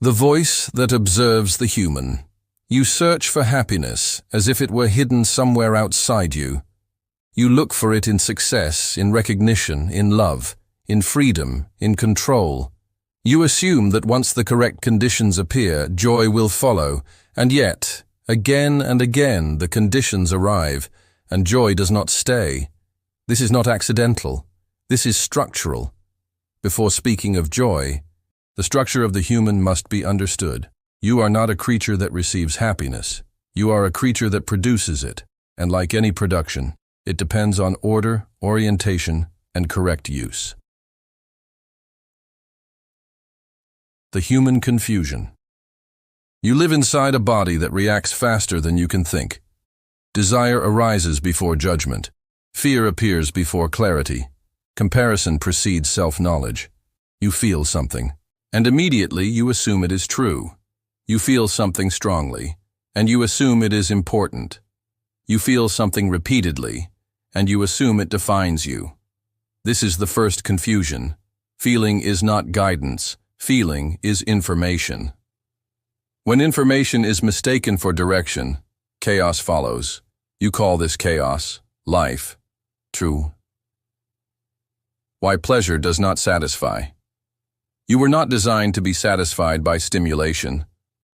The voice that observes the human. You search for happiness as if it were hidden somewhere outside you. You look for it in success, in recognition, in love, in freedom, in control. You assume that once the correct conditions appear, joy will follow, and yet, again and again, the conditions arrive, and joy does not stay. This is not accidental. This is structural. Before speaking of joy, the structure of the human must be understood. You are not a creature that receives happiness. You are a creature that produces it, and like any production, it depends on order, orientation, and correct use. The human confusion. You live inside a body that reacts faster than you can think. Desire arises before judgment. Fear appears before clarity. Comparison precedes self-knowledge. You feel something, and immediately you assume it is true. You feel something strongly, and you assume it is important. You feel something repeatedly, and you assume it defines you. This is the first confusion. Feeling is not guidance. Feeling is information. When information is mistaken for direction, chaos follows. You call this chaos life. True. Why pleasure does not satisfy. You were not designed to be satisfied by stimulation.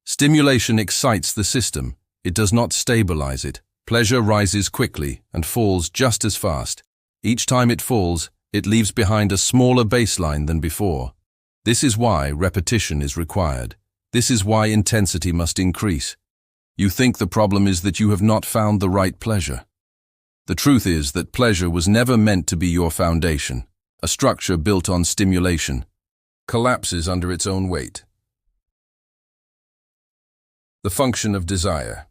Stimulation excites the system. It does not stabilize it. Pleasure rises quickly and falls just as fast. Each time it falls, it leaves behind a smaller baseline than before. This is why repetition is required. This is why intensity must increase. You think the problem is that you have not found the right pleasure. The truth is that pleasure was never meant to be your foundation. A structure built on stimulation collapses under its own weight. The function of desire.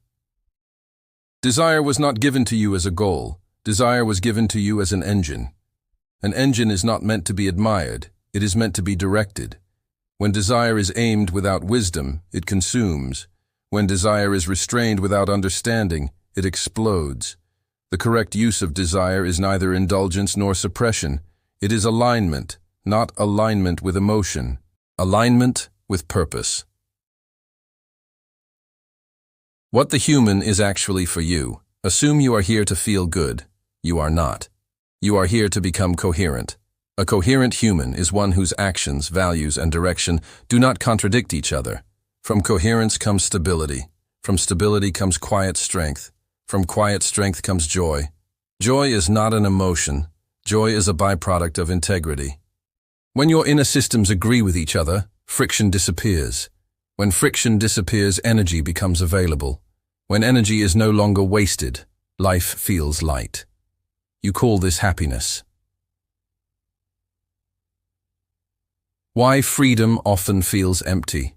Desire was not given to you as a goal. Desire was given to you as an engine. An engine is not meant to be admired. It is meant to be directed. When desire is aimed without wisdom, it consumes. When desire is restrained without understanding, it explodes. The correct use of desire is neither indulgence nor suppression. It is alignment, not alignment with emotion. Alignment with purpose. What the human is actually for you. Assume you are here to feel good. You are not. You are here to become coherent. A coherent human is one whose actions, values, and direction do not contradict each other. From coherence comes stability. From stability comes quiet strength. From quiet strength comes joy. Joy is not an emotion. Joy is a byproduct of integrity. When your inner systems agree with each other, friction disappears. When friction disappears, energy becomes available. When energy is no longer wasted, life feels light. You call this happiness. Why freedom often feels empty.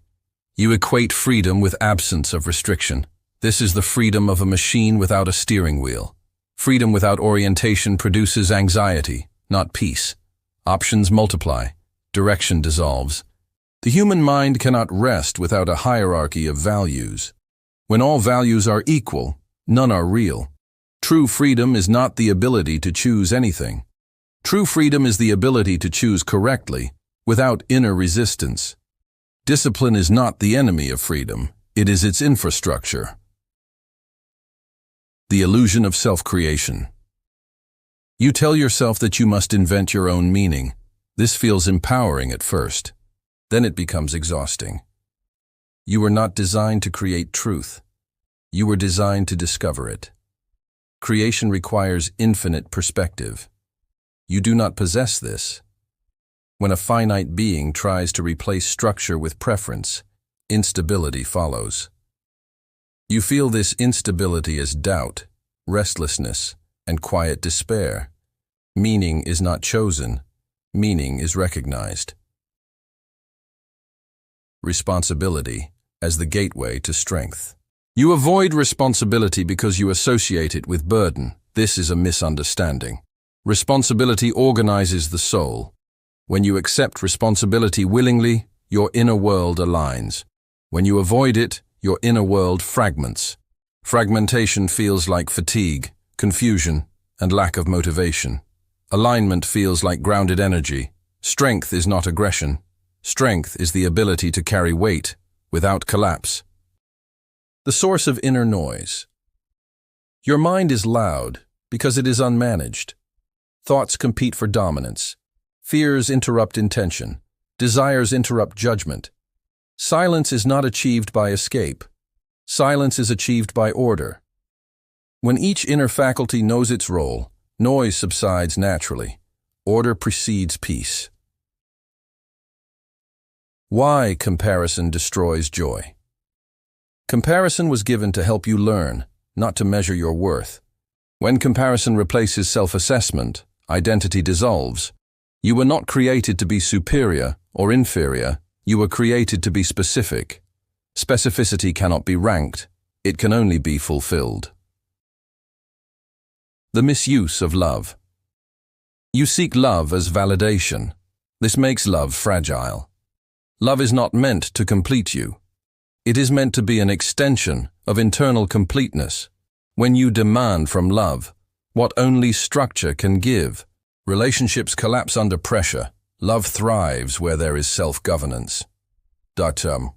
You equate freedom with absence of restriction. This is the freedom of a machine without a steering wheel. Freedom without orientation produces anxiety, not peace. Options multiply. Direction dissolves. The human mind cannot rest without a hierarchy of values. When all values are equal, none are real. True freedom is not the ability to choose anything. True freedom is the ability to choose correctly, without inner resistance. Discipline is not the enemy of freedom. It is its infrastructure. The illusion of self-creation. You tell yourself that you must invent your own meaning. This feels empowering at first. Then it becomes exhausting. You were not designed to create truth. You were designed to discover it. Creation requires infinite perspective. You do not possess this. When a finite being tries to replace structure with preference, instability follows. You feel this instability as doubt, restlessness, and quiet despair. Meaning is not chosen. Meaning is recognized. Responsibility as the gateway to strength. You avoid responsibility because you associate it with burden. This is a misunderstanding. Responsibility organizes the soul. When you accept responsibility willingly, your inner world aligns. When you avoid it, your inner world fragments. Fragmentation feels like fatigue, confusion, and lack of motivation. Alignment feels like grounded energy. Strength is not aggression. Strength is the ability to carry weight without collapse. The source of inner noise. Your mind is loud because it is unmanaged. Thoughts compete for dominance. Fears interrupt intention. Desires interrupt judgment. Silence is not achieved by escape. Silence is achieved by order. When each inner faculty knows its role, noise subsides naturally. Order precedes peace. Why comparison destroys joy? Comparison was given to help you learn, not to measure your worth. When comparison replaces self-assessment, identity dissolves. You were not created to be superior or inferior. You were created to be specific. Specificity cannot be ranked. It can only be fulfilled. The misuse of love. You seek love as validation. This makes love fragile. Love is not meant to complete you. It is meant to be an extension of internal completeness. When you demand from love what only structure can give, relationships collapse under pressure. Love thrives where there is self-governance. The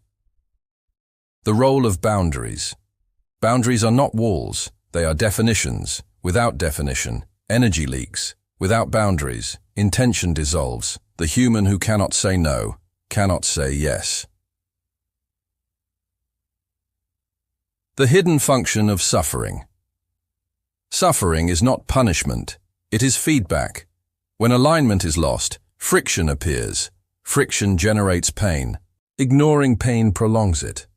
role of boundaries. Boundaries are not walls, they are definitions. Without definition, energy leaks. Without boundaries, intention dissolves. The human who cannot say no, cannot say yes. The hidden function of suffering. Suffering is not punishment, it is feedback. When alignment is lost, friction appears. Friction generates pain. Ignoring pain prolongs it.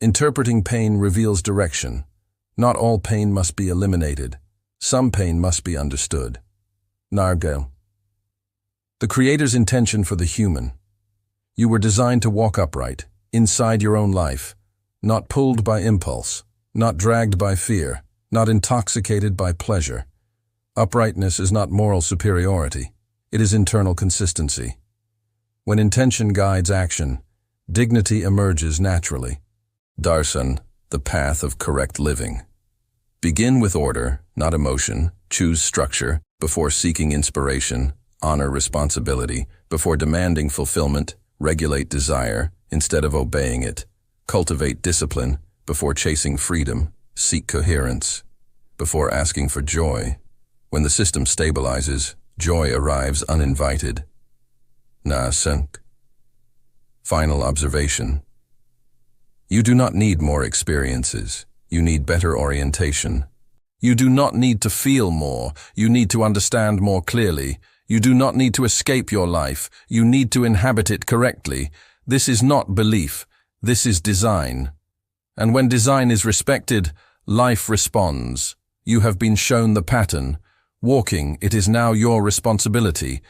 Interpreting pain reveals direction. Not all pain must be eliminated. Some pain must be understood. Nargel. The Creator's intention for the human. You were designed to walk upright, inside your own life, not pulled by impulse, not dragged by fear, not intoxicated by pleasure. Uprightness is not moral superiority, it is internal consistency. When intention guides action, dignity emerges naturally. Darshan, the path of correct living. Begin with order, not emotion. Choose structure before seeking inspiration. Honor responsibility before demanding fulfillment. Regulate desire instead of obeying it. Cultivate discipline before chasing freedom. Seek coherence before asking for joy. When the system stabilizes, joy arrives uninvited. Naasunk. Final observation. You do not need more experiences. You need better orientation. You do not need to feel more. You need to understand more clearly. You do not need to escape your life. You need to inhabit it correctly. This is not belief. This is design. And when design is respected, life responds. You have been shown the pattern. Walking, it is now your responsibility.